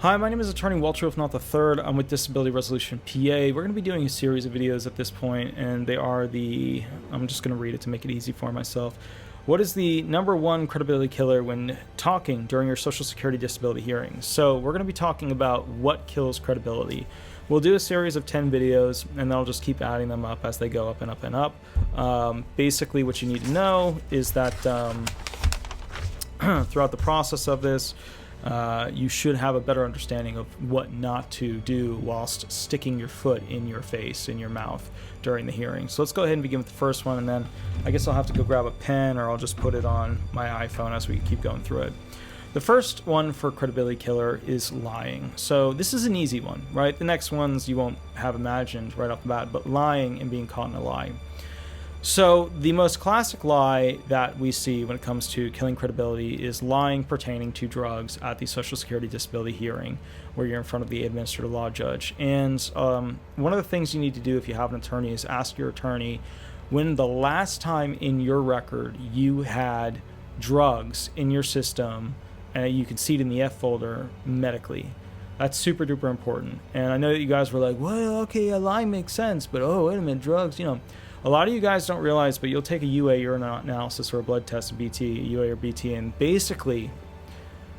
Hi, my name is Attorney Walter Rudolph Hnot III. I'm with Disability Resolution PA. We're going to be doing a series of videos at this point, and they are I'm just going to read it to make it easy for myself. What is the #1 credibility killer when talking during your Social Security disability hearing? So we're going to be talking about what kills credibility. We'll do a series of 10 videos, and then I'll just keep adding them up as they go up and up and up. Basically, what you need to know is that throughout the process of this, you should have a better understanding of what not to do whilst sticking your foot in your face, in your mouth during the hearing. So let's go ahead and begin with the first one, and then I guess I'll have to go grab a pen or I'll just put it on my iPhone as we keep going through it. The first one for credibility killer is lying. So this is an easy one, right? The next ones you won't have imagined right off the bat, but lying and being caught in a lie. So the most classic lie that we see when it comes to killing credibility is lying pertaining to drugs at the Social Security disability hearing, where you're in front of the administrative law judge. And one of the things you need to do if you have an attorney is ask your attorney when the last time in your record you had drugs in your system, and you can see it in the F folder medically. That's super duper important. And I know that you guys were like, well, okay, a lie makes sense, but oh, wait a minute, drugs, A lot of you guys don't realize, but you'll take a UA urine analysis or a blood test, a BT, UA or BT, and basically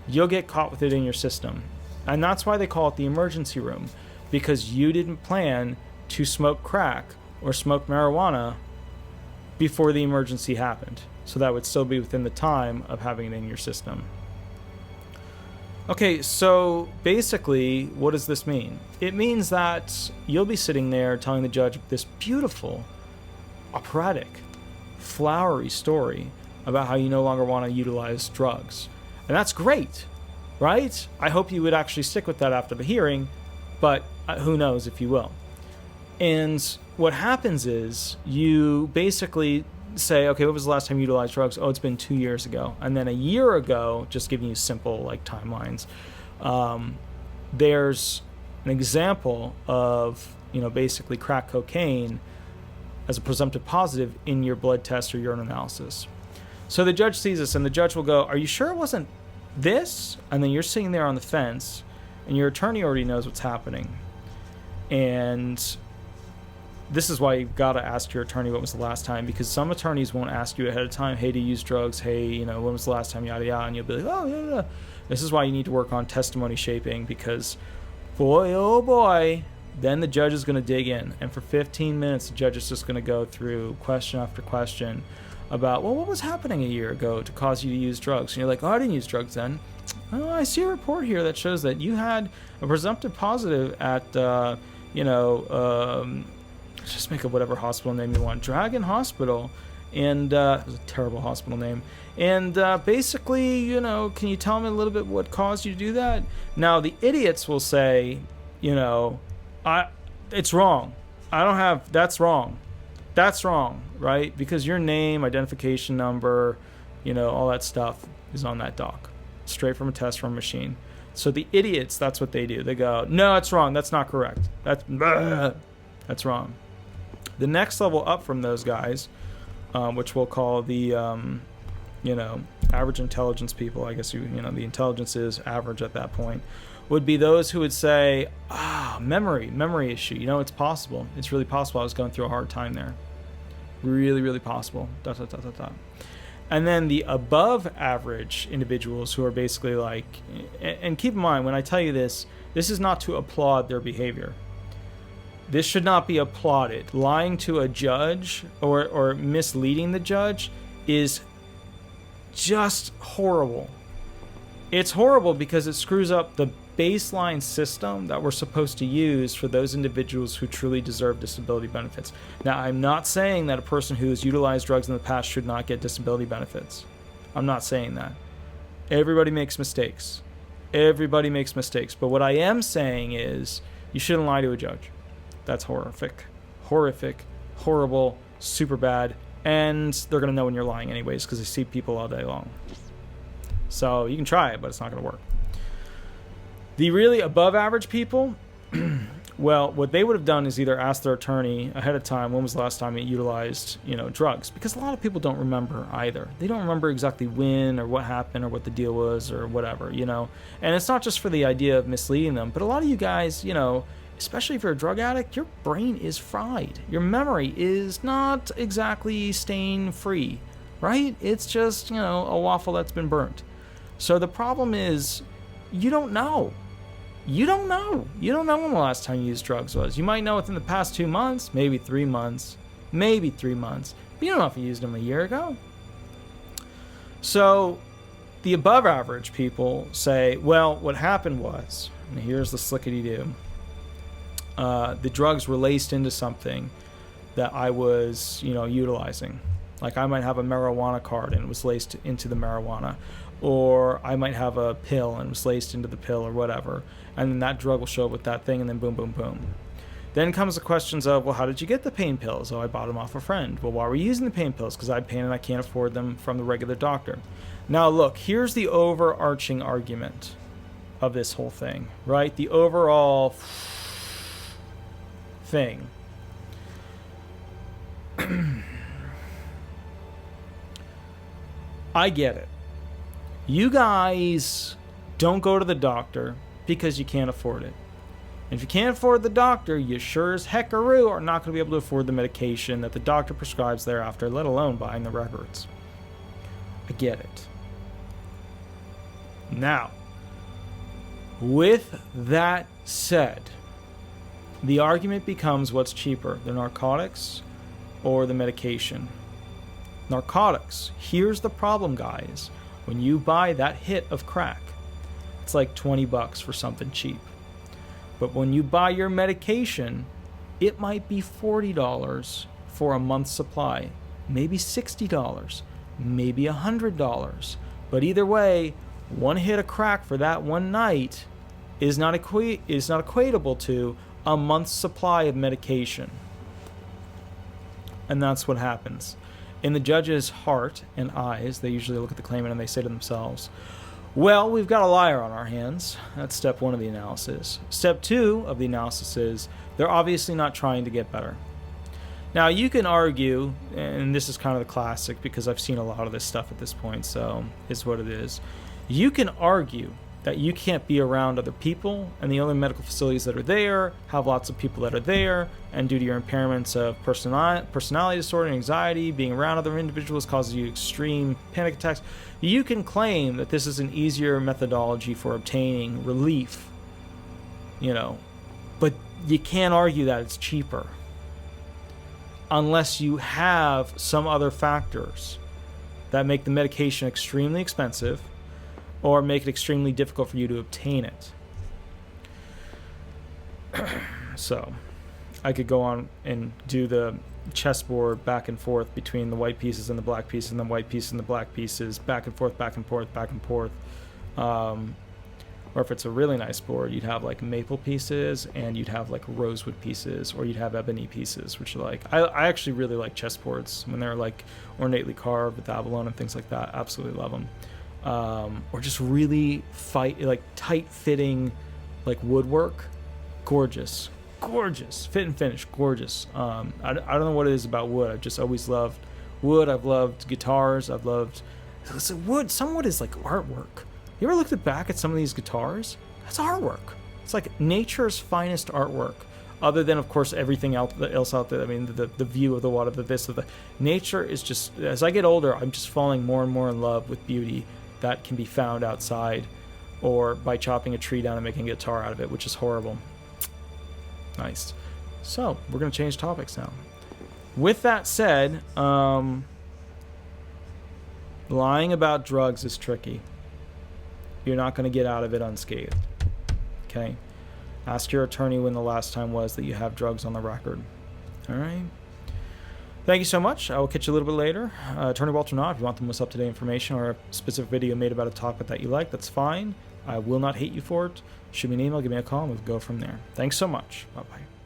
you'll get caught with it in your system. And that's why they call it the emergency room, because you didn't plan to smoke crack or smoke marijuana before the emergency happened. So that would still be within the time of having it in your system. Okay, so basically, what does this mean? It means that you'll be sitting there telling the judge this beautiful, operatic, flowery story about how you no longer want to utilize drugs. And that's great, right? I hope you would actually stick with that after the hearing, but who knows if you will. And what happens is you basically say, okay, what was the last time you utilized drugs? Oh, it's been 2 years ago. And then a year ago, just giving you simple timelines, there's an example of, basically crack cocaine as a presumptive positive in your blood test or urine analysis. So the judge sees this, and the judge will go, are you sure it wasn't this? And then you're sitting there on the fence, and your attorney already knows what's happening. And this is why you've got to ask your attorney what was the last time, because some attorneys won't ask you ahead of time, hey, do you use drugs? Hey, when was the last time, yada, yada, and you'll be like, oh, yeah. This is why you need to work on testimony shaping, because boy, oh boy, then the judge is going to dig in. And for 15 minutes, the judge is just going to go through question after question about, well, what was happening a year ago to cause you to use drugs? And you're like, oh, I didn't use drugs then. Oh, I see a report here that shows that you had a presumptive positive at, just make up whatever hospital name you want, Dragon Hospital. And it was a terrible hospital name. And basically, can you tell me a little bit what caused you to do that? Now, the idiots will say, it's wrong. That's wrong. That's wrong, right? Because your name, identification number, all that stuff is on that doc, straight from a test from a machine. So the idiots, that's what they do. They go, no, it's wrong. That's not correct. That's wrong. The next level up from those guys, which we'll call the, average intelligence people, I guess, the intelligence is average at that point, would be those who would say, memory issue. It's possible. It's really possible. I was going through a hard time there. Really, really possible. ... And then the above average individuals who are basically and keep in mind, when I tell you this is not to applaud their behavior. This should not be applauded. Lying to a judge or misleading the judge is just horrible. It's horrible because it screws up the baseline system that we're supposed to use for those individuals who truly deserve disability benefits. Now, I'm not saying that a person who has utilized drugs in the past should not get disability benefits. I'm not saying that. Everybody makes mistakes. Everybody makes mistakes. But what I am saying is you shouldn't lie to a judge. That's horrific, horrible, super bad, and they're going to know when you're lying anyways because they see people all day long. So you can try it, but it's not going to work. The really above average people Well, what they would have done is either ask their attorney ahead of time, when was the last time it utilized, drugs? Because a lot of people don't remember either. They don't remember exactly when or what happened or what the deal was or whatever, And it's not just for the idea of misleading them, but a lot of you guys, especially if you're a drug addict, your brain is fried. Your memory is not exactly stain-free, right? It's just, a waffle that's been burnt. So the problem is, you don't know. You don't know. You don't know when the last time you used drugs was. You might know within the past 2 months, maybe 3 months, but you don't know if you used them a year ago. So the above average people say, well, what happened was, and here's the slickety-do, the drugs were laced into something that I was, utilizing. Like I might have a marijuana card and it was laced into the marijuana. Or I might have a pill and it was laced into the pill or whatever. And then that drug will show up with that thing and then boom, boom, boom. Then comes the questions of, well, how did you get the pain pills? Oh, I bought them off a friend. Well, why were you using the pain pills? Because I had pain and I can't afford them from the regular doctor. Now, look, here's the overarching argument of this whole thing, right? The overall thing. I get it. You guys don't go to the doctor because you can't afford it. And if you can't afford the doctor, you sure as heckaroo are not going to be able to afford the medication that the doctor prescribes thereafter, let alone buying the records. I get it. Now, with that said, the argument becomes what's cheaper, the narcotics or the medication. Narcotics. Here's the problem, guys. When you buy that hit of crack, it's like $20 for something cheap. But when you buy your medication, it might be $40 for a month's supply, maybe $60, maybe $100. But either way, one hit of crack for that one night is not equatable to a month's supply of medication. And that's what happens. In the judge's heart and eyes, they usually look at the claimant and they say to themselves, well, we've got a liar on our hands. That's step one of the analysis. Step two of the analysis is they're obviously not trying to get better. Now, you can argue, and this is kind of the classic because I've seen a lot of this stuff at this point, so it's what it is. You can argue that you can't be around other people, and the only medical facilities that are there have lots of people that are there, and due to your impairments of personality disorder and anxiety, being around other individuals causes you extreme panic attacks. You can claim that this is an easier methodology for obtaining relief, but you can't argue that it's cheaper unless you have some other factors that make the medication extremely expensive or make it extremely difficult for you to obtain it. So, I could go on and do the chessboard back and forth between the white pieces and the black pieces and the white pieces and the black pieces, back and forth, back and forth, back and forth. Or if it's a really nice board, you'd have like maple pieces and you'd have like rosewood pieces, or you'd have ebony pieces, which are like, I actually really like chessboards when they're like ornately carved with abalone and things like that. Absolutely love them. Or just really tight-fitting, like woodwork, gorgeous, fit and finish, gorgeous. I don't know what it is about wood. I've just always loved wood. I've loved guitars. Wood. Some wood is like artwork. You ever looked back at some of these guitars? That's artwork. It's like nature's finest artwork. Other than, of course, everything else out there. I mean, the view of the water, nature is just. As I get older, I'm just falling more and more in love with beauty that can be found outside, or by chopping a tree down and making a guitar out of it, which is horrible. Nice. So, we're going to change topics now. With that said, lying about drugs is tricky. You're not going to get out of it unscathed. Okay? Ask your attorney when the last time was that you have drugs on the record. All right? Thank you so much. I will catch you a little bit later. Attorney Walter Hnot, if you want the most up-to-date information or a specific video made about a topic that you like, that's fine. I will not hate you for it. Shoot me an email, give me a call, and we'll go from there. Thanks so much. Bye-bye.